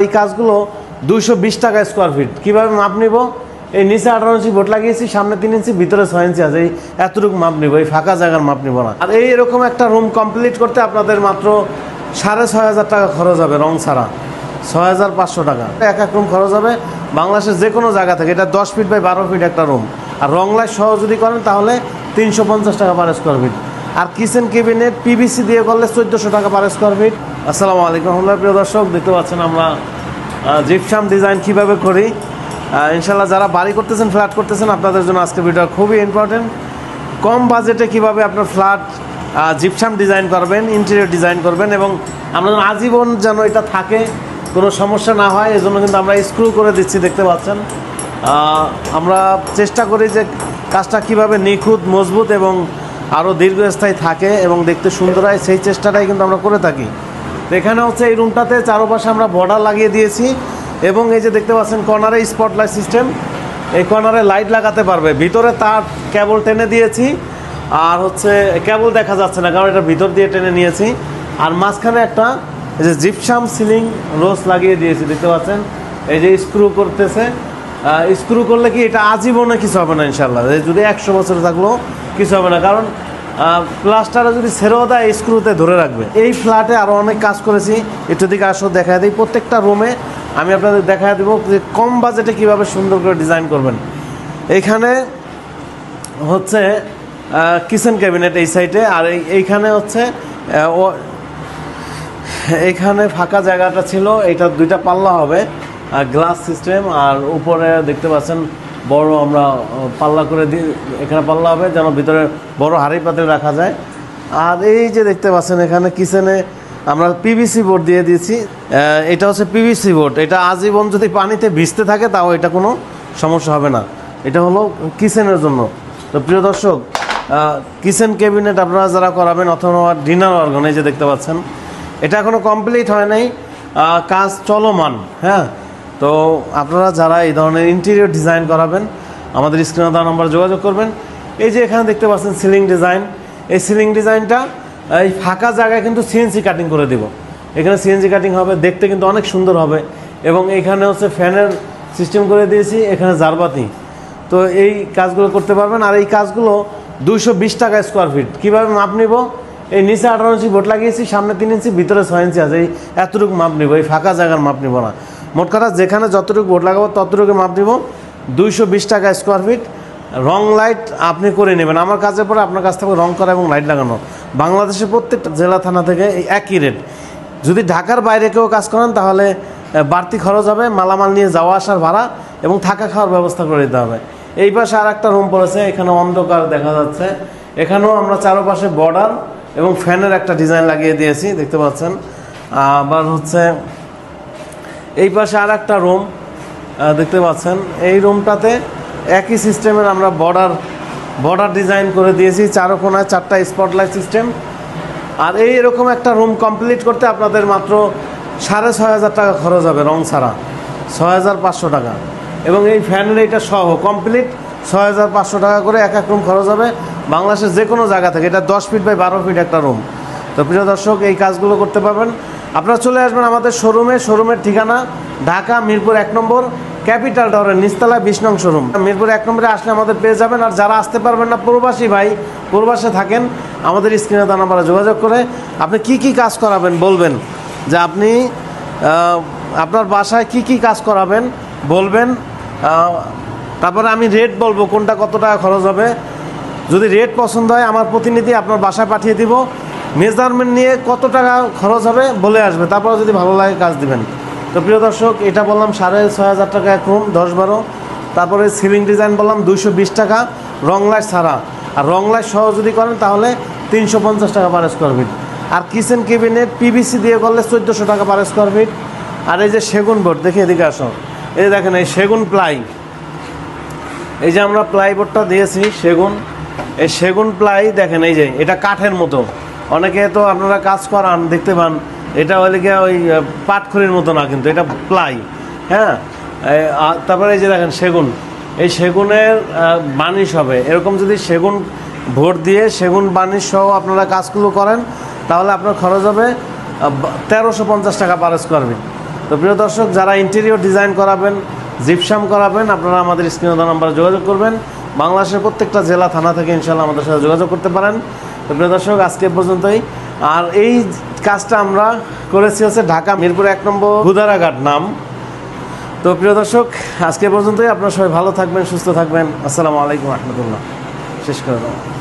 এই কাজগুলো 220 টাকা স্কোয়ার ফিট। কিভাবে মাপ নিব? এই নিচে 18 ইঞ্চি বোর্ড লাগিয়েছি, সামনে 3 ইঞ্চি, ভিতরে 6 ইঞ্চি আছে। এই এতটুকু মাপ নিব, এই ফাঁকা জায়গার মাপ নিব না। আর এইরকম একটা রুম কমপ্লিট করতে আপনাদের মাত্র 6,500 টাকা খরচ হবে, রং ছাড়া 6,500 টাকা। এক রুম খরচ হবে বাংলাদেশের যে কোনো জায়গা থেকে। এটা 10 ফিট বাই 12 ফিট একটা রুম। আর রং লাইট সহ যদি করেন তাহলে 350 টাকা পার স্কোয়ার ফিট। আর কিচেন ক্যাবিনেট পিভিসি দিয়ে করলে 1400 টাকা পার স্কোয়ার ফিট। আসসালামু আলাইকুম প্রিয় দর্শক, দেখতে পাচ্ছেন আমরা জিপসাম ডিজাইন কিভাবে করি। ইনশাল্লাহ যারা বাড়ি করতেছেন, ফ্ল্যাট করতেছেন, আপনাদের জন্য আজকে ভিডিও খুবই ইম্পর্টেন্ট। কম বাজেটে কিভাবে আপনার ফ্ল্যাট জিপসাম ডিজাইন করবেন, ইন্টেরিয়র ডিজাইন করবেন এবং আমরা আজীবন যেন এটা থাকে, কোনো সমস্যা না হয়, এজন্য কিন্তু আমরা স্ক্রু করে দিচ্ছি। দেখতে পাচ্ছেন আমরা চেষ্টা করি যে কাজটা কিভাবে নিখুঁত, মজবুত এবং আরও দীর্ঘস্থায়ী থাকে এবং দেখতে সুন্দর হয়, সেই চেষ্টাটাই কিন্তু আমরা করে থাকি। এখানে হচ্ছে এই রুমটাতে চারপাশে আমরা বর্ডার লাগিয়ে দিয়েছি এবং এই যে দেখতে পাচ্ছেন কর্নারে স্পটলাইট সিস্টেম, এই কর্নারে লাইট লাগাতে পারবে। ভিতরে তার কেবল টেনে দিয়েছি, আর হচ্ছে কেবল দেখা যাচ্ছে না কারণ এটা ভিতর দিয়ে টেনে নিয়েছি। আর মাঝখানে একটা এই যে জিপসাম সিলিং রোজ লাগিয়ে দিয়েছি, দেখতে পাচ্ছেন। এই যে স্ক্রু করতেছে, স্ক্রু করলে কি এটা আজীবনে কিছু হবে না ইনশাল্লাহ। যদি 100 বছর থাকলেও কিছু হবে না, কারণ প্লাস্টারে যদি ছেড়েও দেয় স্ক্রুতে ধরে রাখবে। এই ফ্ল্যাটে আরও অনেক কাজ করেছি, একটু দিকে আসো দেখা দিই। প্রত্যেকটা রুমে আমি আপনাদের দেখা দেবো যে কম বাজেটে কীভাবে সুন্দর করে ডিজাইন করবেন। এইখানে হচ্ছে কিচেন ক্যাবিনেট এই সাইডে, আর এইখানে হচ্ছে এইখানে ফাঁকা জায়গাটা ছিল, এইটা 2টা পাল্লা হবে, গ্লাস সিস্টেম। আর উপরে দেখতে পাচ্ছেন বড় আমরা পাল্লা করে দিই, এখানে পাল্লা হবে যেন ভিতরে বড় হাঁড়ি পাতিল রাখা যায়। আর এই যে দেখতে পাচ্ছেন এখানে কিচেনে আমরা পিভিসি বোর্ড দিয়ে দিয়েছি। এটা হচ্ছে পিভিসি বোর্ড, এটা আজীবন যদি পানিতে ভিজতে থাকে তাও এটা কোনো সমস্যা হবে না। এটা হলো কিচেনের জন্য। তো প্রিয় দর্শক, কিচেন ক্যাবিনেট আপনারা যারা করাবেন অথবা ডিনার অর্গান, এই যে দেখতে পাচ্ছেন এটা এখনও কমপ্লিট হয় নাই, কাজ চলমান। হ্যাঁ, তো আপনারা যারা এই ধরনের ইন্টেরিয়র ডিজাইন করাবেন আমাদের স্ক্রিনে দেওয়া নাম্বারে যোগাযোগ করবেন। এই যে এখানে দেখতে পাচ্ছেন সিলিং ডিজাইন, এই সিলিং ডিজাইনটা এই ফাঁকা জায়গায় কিন্তু সিএনসি কাটিং করে দেব। এখানে সিএনসি কাটিং হবে, দেখতে কিন্তু অনেক সুন্দর হবে। এবং এইখানে হচ্ছে ফ্যানের সিস্টেম করে দিয়েছি, এখানে জারবাতি। তো এই কাজগুলো করতে পারবেন। আর এই কাজগুলো 220 টাকা স্কোয়ার ফিট। কীভাবে মাপ নিব? এই নিচে 18 ইঞ্চি বোর্ড লাগিয়েছি, সামনে 3 ইঞ্চি, ভিতরে 6 ইঞ্চি আছে। এই এতটুকু মাপ নিব, এই ফাঁকা জায়গার মাপ নিব না। মোট কথা যেখানে যতটুকু বোর্ড লাগাবো ততটুকু মাপ দিব। 220 টাকা স্কোয়ার ফিট। রং লাইট আপনি করে নেবেন, আমার কাজের পরে আপনার কাছ থেকে রং করা এবং লাইট লাগানো। বাংলাদেশের প্রত্যেকটা জেলা থানা থেকে এই একই রেট। যদি ঢাকার বাইরে কেউ কাজ করেন তাহলে বাড়তি খরচ হবে, মালামাল নিয়ে যাওয়া আসার ভাড়া এবং থাকা খাওয়ার ব্যবস্থা করে দিতে হবে। এই পাশে আর একটা রুম পড়েছে, এখানে অন্ধকার দেখা যাচ্ছে। এখানেও আমরা চারপাশে বর্ডার এবং ফ্যানের একটা ডিজাইন লাগিয়ে দিয়েছি, দেখতে পাচ্ছেন। আবার হচ্ছে এই পাশে আর একটা রুম দেখতে পাচ্ছেন, এই রুমটাতে একই সিস্টেমের আমরা বর্ডার ডিজাইন করে দিয়েছি, চারোকোনায় 4টা স্পটলাইট সিস্টেম। আর এইরকম একটা রুম কমপ্লিট করতে আপনাদের মাত্র 6,500 টাকা খরচ হবে, রং ছাড়া 6,500 টাকা। এবং এই ফ্যানের এইটা সহ কমপ্লিট 6,500 টাকা করে এক রুম খরচ হবে বাংলাদেশের যে কোনো জায়গা থেকে। এটা 10 ফিট বাই 12 ফিট একটা রুম। তো প্রিয় দর্শক, এই কাজগুলো করতে পারবেন। আপনারা চলে আসবেন আমাদের শোরুমের ঠিকানা ঢাকা মিরপুর 1 নম্বর ক্যাপিটাল টাওয়ারের নিচতলায় 20 নং শোরুম। মিরপুর 1 নম্বরে আসলে আমাদের পেয়ে যাবেন। আর যারা আসতে পারবেন না, প্রবাসী ভাই, প্রবাসে থাকেন, আমাদের স্ক্রিনে দেওয়া নাম্বারে যোগাযোগ করে আপনি কি কাজ করাবেন বলবেন, যে আপনি আপনার বাসায় কি কাজ করাবেন বলবেন। তারপরে আমি রেট বলবো কোনটা কত টাকা খরচ হবে। যদি রেট পছন্দ হয় আমার প্রতিনিধি আপনার বাসায় পাঠিয়ে দিব, মেজারমেন্ট নিয়ে কত টাকা খরচ হবে বলে আসবে, তারপরে যদি ভালো লাগে কাজ দিবেন। তো প্রিয় দর্শক, এটা বললাম 6,500 টাকা এক রুম, 10-12। তারপরে সিলিং ডিজাইন বললাম 220 টাকা, রং লাইট ছাড়া। আর রং লাইট সহ যদি করেন তাহলে 350 টাকা পার স্কোয়ার ফিট। আর কিচেন ক্যাবিনেট পিভিসি দিয়ে করলে 1400 টাকা পার স্কোয়ার ফিট। আর এই যে সেগুন বোর্ড, দেখি এদিকে আসো, এই দেখেন এই সেগুন প্লাই, এই যে আমরা প্লাইবোর্ডটা দিয়েছি সেগুন, এই সেগুন প্লাই দেখেন, এই যে এটা কাঠের মতো। অনেকে তো আপনারা কাজ করান দেখতে পান, এটা হলে গিয়ে ওই পাটখড়ির মতো না, কিন্তু এটা প্লাই। হ্যাঁ, তারপরে এই যে দেখেন সেগুন, এই সেগুনের বার্নিশ হবে। এরকম যদি সেগুন ভোট দিয়ে সেগুন বার্নিশ সহ আপনারা কাজগুলো করেন তাহলে আপনার খরচ হবে 1350 টাকা পার স্কোয়ার ফিট। তো প্রিয় দর্শক, যারা ইন্টেরিয়র ডিজাইন করাবেন, জিপসাম করাবেন, আপনারা আমাদের স্ক্রিনে দেওয়া নাম্বারে যোগাযোগ করবেন। বাংলাদেশের প্রত্যেকটা জেলা থানা থেকে ইনশাআল্লাহ আমাদের সাথে যোগাযোগ করতে পারেন। তো প্রিয় দর্শক, আজকে পর্যন্তই। আর এই কাজটা আমরা করেছি হচ্ছে ঢাকা মিরপুর 1 নম্বর গুদারাঘাট নাম। তো প্রিয় দর্শক, আজকে পর্যন্তই। আপনারা সবাই ভালো থাকবেন, সুস্থ থাকবেন। আসসালামু আলাইকুম রহমতুল্লাহ। শেষ করে দাও।